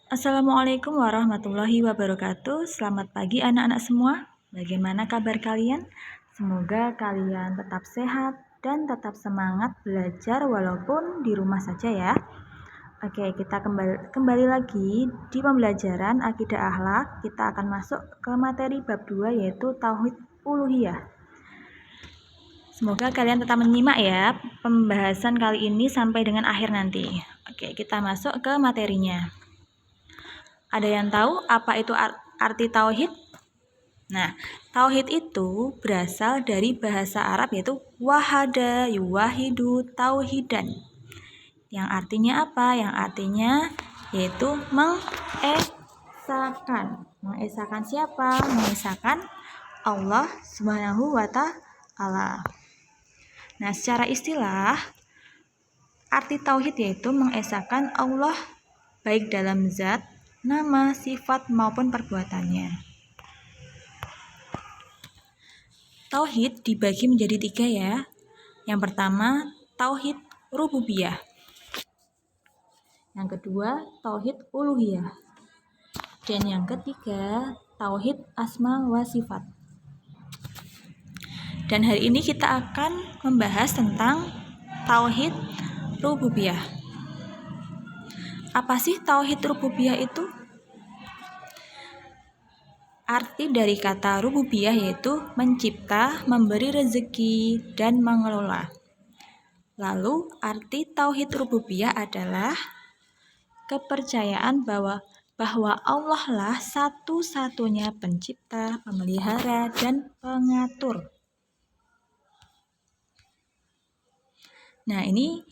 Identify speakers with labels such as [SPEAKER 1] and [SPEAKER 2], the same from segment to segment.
[SPEAKER 1] Assalamualaikum warahmatullahi wabarakatuh. Selamat pagi anak-anak semua. Bagaimana kabar kalian? Semoga kalian tetap sehat dan tetap semangat belajar walaupun di rumah saja ya. Oke, kita kembali lagi di pembelajaran akidah akhlak. Kita akan masuk ke materi bab 2 yaitu tauhid uluhiyah. Semoga kalian tetap menyimak ya pembahasan kali ini sampai dengan akhir nanti. Oke, kita masuk ke materinya. Ada yang tahu apa itu arti tauhid? Nah, tauhid itu berasal dari bahasa Arab yaitu wahada, yuwahidu, tauhidan. Yang artinya apa? Yang artinya yaitu mengesahkan. Mengesahkan siapa? Mengesahkan Allah Subhanahu wa Ta'ala. Nah, secara istilah arti tauhid yaitu mengesahkan Allah baik dalam zat, nama, sifat, maupun perbuatannya. Tauhid dibagi menjadi 3 ya. Yang pertama, tauhid rububiyah. Yang kedua, tauhid uluhiyah. Dan yang ketiga, tauhid asma wa sifat. Dan hari ini kita akan membahas tentang tauhid rububiyah. Apa sih tauhid rububiyah itu? Arti dari kata rububiyah yaitu mencipta, memberi rezeki, dan mengelola. Lalu, arti tauhid rububiyah adalah kepercayaan bahwa Allah lah satu-satunya pencipta, pemelihara, dan pengatur. Nah, ini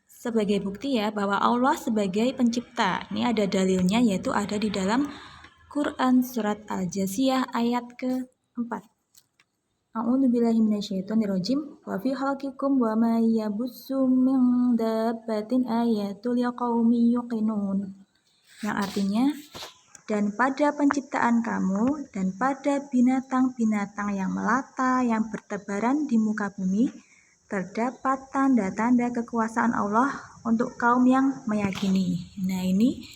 [SPEAKER 1] sebagai bukti ya bahwa Allah sebagai pencipta. Ini ada dalilnya yaitu ada di dalam Quran surat Al-Jasiyah ayat ke-4. A'udzubillahi minasyaitonirrajim. Wa fi khalqikum wa ma yabussu min dabbatin ayatul liqaumin yuqinun. Yang artinya, dan pada penciptaan kamu dan pada binatang-binatang yang melata yang bertebaran di muka bumi terdapat tanda-tanda kekuasaan Allah untuk kaum yang meyakini. Nah, ini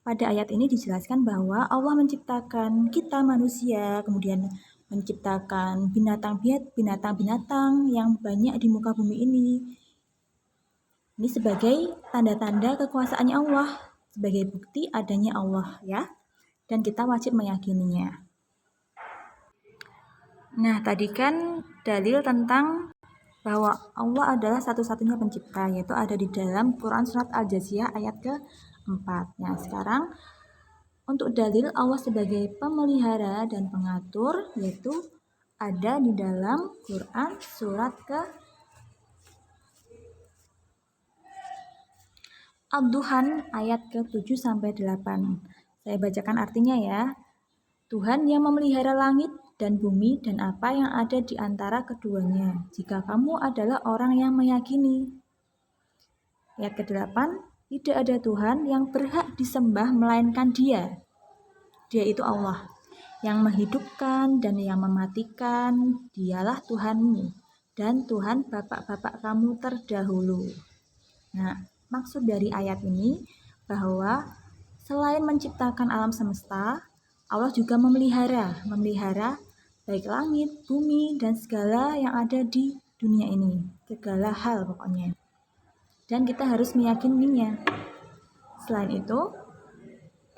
[SPEAKER 1] pada ayat ini dijelaskan bahwa Allah menciptakan kita manusia, kemudian menciptakan binatang-binatang yang banyak di muka bumi ini. Ini sebagai tanda-tanda kekuasaannya Allah, sebagai bukti adanya Allah ya. Dan kita wajib meyakininya. Nah, tadi kan dalil tentang bahwa Allah adalah satu-satunya pencipta, yaitu ada di dalam Quran surat Al-Jasiyah ayat ke-4. Nah, sekarang untuk dalil Allah sebagai pemelihara dan pengatur yaitu ada di dalam Quran surat Ad-Duhan ayat ke-7 sampai 8. Saya bacakan artinya ya. Tuhan yang memelihara langit dan bumi dan apa yang ada di antara keduanya, jika kamu adalah orang yang meyakini. Ayat ke-8, tidak ada Tuhan yang berhak disembah melainkan Dia. Dia itu Allah, yang menghidupkan dan yang mematikan. Dialah Tuhanmu dan Tuhan bapak-bapak kamu terdahulu. Nah, maksud dari ayat ini bahwa selain menciptakan alam semesta, Allah juga memelihara baik langit, bumi, dan segala yang ada di dunia ini. Segala hal pokoknya. Dan kita harus meyakininya. Selain itu,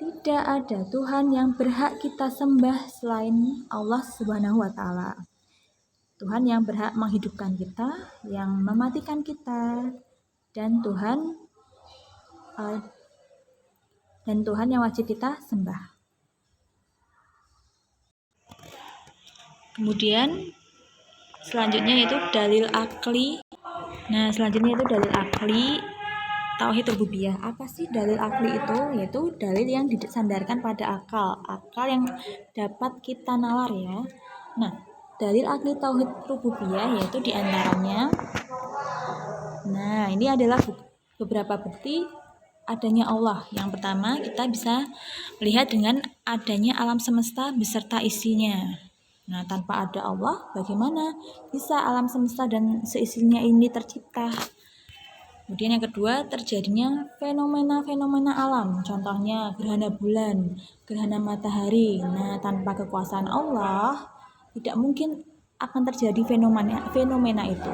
[SPEAKER 1] tidak ada Tuhan yang berhak kita sembah selain Allah Subhanahu wa Ta'ala. Tuhan yang berhak menghidupkan kita, yang mematikan kita, dan Tuhan yang wajib kita sembah. Kemudian selanjutnya yaitu dalil akli. Nah, selanjutnya itu dalil akli tauhid rububiyah. Apa sih dalil akli itu? Yaitu dalil yang disandarkan pada akal yang dapat kita nalar ya. Nah, dalil akli tauhid rububiyah yaitu diantaranya. Nah, ini adalah beberapa bukti adanya Allah. Yang pertama, kita bisa melihat dengan adanya alam semesta beserta isinya. Nah, tanpa ada Allah, bagaimana bisa alam semesta dan seisinya ini tercipta? Kemudian yang kedua, terjadinya fenomena-fenomena alam, contohnya gerhana bulan, gerhana matahari. Nah, tanpa kekuasaan Allah, tidak mungkin akan terjadi fenomena itu.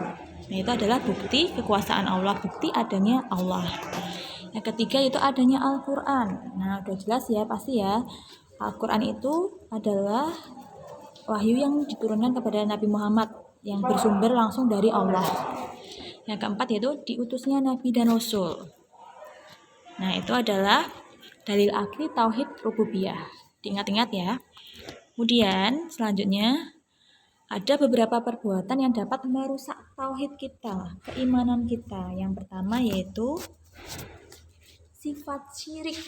[SPEAKER 1] Nah, itu adalah bukti kekuasaan Allah, bukti adanya Allah. Yang ketiga itu adanya Al-Quran. Nah, udah jelas ya, pasti ya. Al-Quran itu adalah wahyu yang diturunkan kepada Nabi Muhammad yang bersumber langsung dari Allah. Yang keempat yaitu diutusnya Nabi dan Rasul. Nah, itu adalah dalil akli tauhid rububiyah. Diingat-ingat ya. Kemudian selanjutnya ada beberapa perbuatan yang dapat merusak tauhid kita, keimanan kita. Yang pertama yaitu sifat syirik.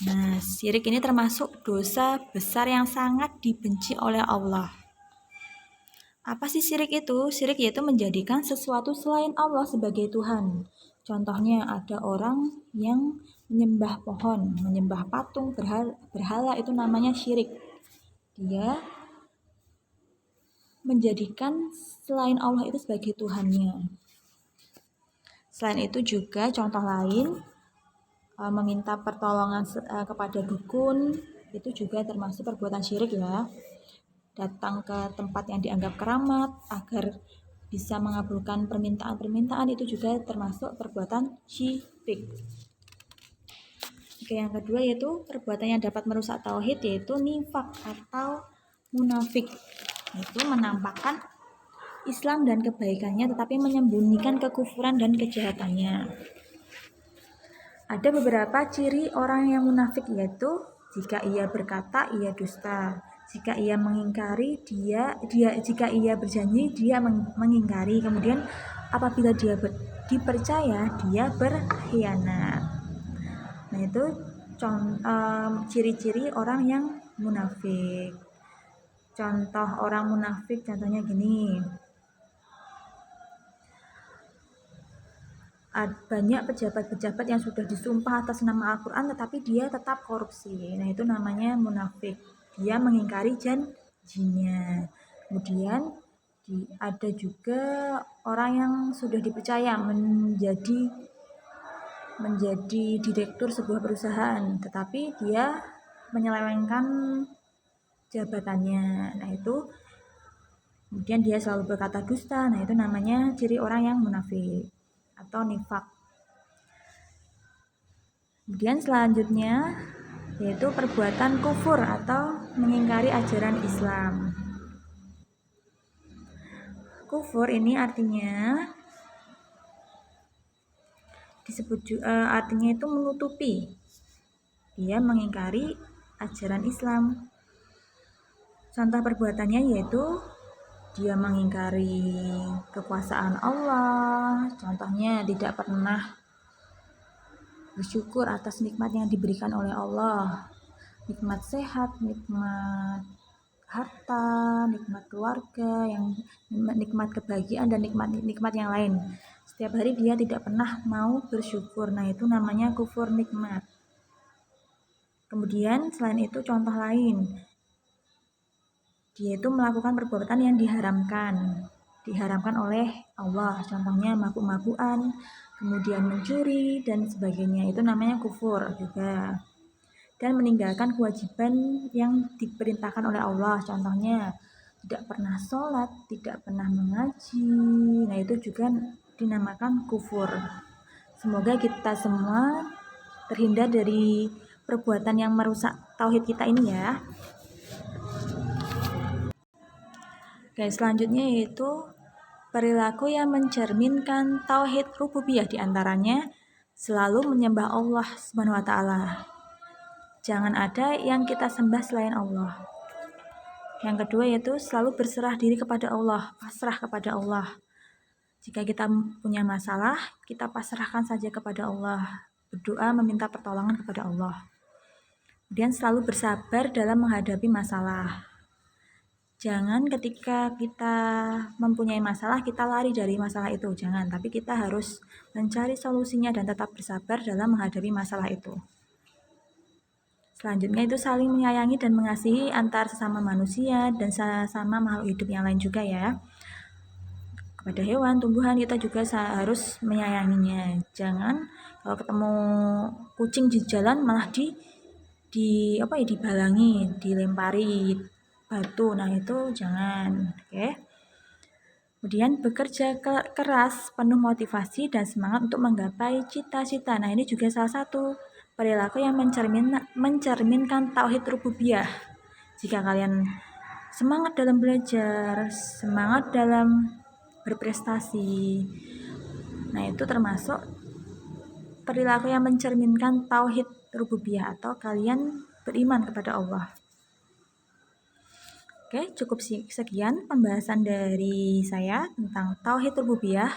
[SPEAKER 1] Nah, syirik ini termasuk dosa besar yang sangat dibenci oleh Allah. Apa sih syirik itu? Syirik yaitu menjadikan sesuatu selain Allah sebagai Tuhan. Contohnya ada orang yang menyembah pohon, menyembah patung, berhala itu namanya syirik. Dia menjadikan selain Allah itu sebagai Tuhannya. Selain itu juga contoh lain, meminta pertolongan kepada dukun, itu juga termasuk perbuatan syirik ya. Datang ke tempat yang dianggap keramat agar bisa mengabulkan permintaan-permintaan, itu juga termasuk perbuatan syirik. Oke, yang kedua yaitu perbuatan yang dapat merusak tauhid yaitu nifak atau munafik. Itu menampakkan Islam dan kebaikannya tetapi menyembunyikan kekufuran dan kejahatannya. Ada beberapa ciri orang yang munafik yaitu jika ia berkata ia dusta. Jika ia mengingkari, jika ia berjanji, dia mengingkari. Kemudian apabila dia dipercaya, dia berkhianat. Nah, itu ciri-ciri orang yang munafik. Contoh orang munafik contohnya gini. Banyak pejabat-pejabat yang sudah disumpah atas nama Al-Quran tetapi dia tetap korupsi. Nah, itu namanya munafik. Dia mengingkari janjinya. Kemudian ada juga orang yang sudah dipercaya menjadi direktur sebuah perusahaan, tetapi dia menyelewengkan jabatannya. Nah, itu kemudian dia selalu berkata dusta. Nah, itu namanya ciri orang yang munafik atau nifak. Kemudian selanjutnya yaitu perbuatan kufur atau mengingkari ajaran Islam. Kufur ini artinya artinya itu menutupi. Dia mengingkari ajaran Islam. Contoh perbuatannya yaitu dia mengingkari kekuasaan Allah. Contohnya tidak pernah bersyukur atas nikmat yang diberikan oleh Allah. Nikmat sehat, nikmat harta, nikmat keluarga, nikmat kebahagiaan dan nikmat yang lain. Setiap hari dia tidak pernah mau bersyukur. Nah, itu namanya kufur nikmat. Kemudian selain itu contoh lain, dia itu melakukan perbuatan yang diharamkan oleh Allah. Contohnya mabuk-mabukan, kemudian mencuri dan sebagainya. Itu namanya kufur juga. Dan meninggalkan kewajiban yang diperintahkan oleh Allah. Contohnya tidak pernah sholat, tidak pernah mengaji. Nah, itu juga dinamakan kufur. Semoga kita semua terhindar dari perbuatan yang merusak tauhid kita ini ya. Oke, selanjutnya yaitu perilaku yang mencerminkan tauhid rububiyah, diantaranya selalu menyembah Allah Subhanahu wa taala. Jangan ada yang kita sembah selain Allah. Yang kedua yaitu selalu berserah diri kepada Allah, pasrah kepada Allah. Jika kita punya masalah, kita pasrahkan saja kepada Allah. Berdoa meminta pertolongan kepada Allah. Kemudian selalu bersabar dalam menghadapi masalah. Jangan ketika kita mempunyai masalah, kita lari dari masalah itu. Jangan, tapi kita harus mencari solusinya dan tetap bersabar dalam menghadapi masalah itu. Selanjutnya itu saling menyayangi dan mengasihi antar sesama manusia dan sesama makhluk hidup yang lain juga ya. kepada hewan, tumbuhan, kita juga harus menyayanginya. Jangan kalau ketemu kucing di jalan malah dibalangi, dilempari batu. Nah, itu jangan, oke. Kemudian bekerja keras, penuh motivasi dan semangat untuk menggapai cita-cita. Nah, ini juga salah satu perilaku yang mencerminkan tauhid rububiyah. Jika kalian semangat dalam belajar, semangat dalam berprestasi, nah itu termasuk perilaku yang mencerminkan tauhid rububiyah atau kalian beriman kepada Allah. Oke, cukup sekian pembahasan dari saya tentang tauhid rububiyah.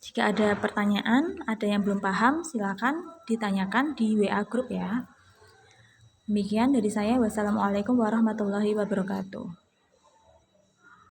[SPEAKER 1] Jika ada pertanyaan, ada yang belum paham, silakan ditanyakan di WA group ya. Demikian dari saya. Wassalamualaikum warahmatullahi wabarakatuh.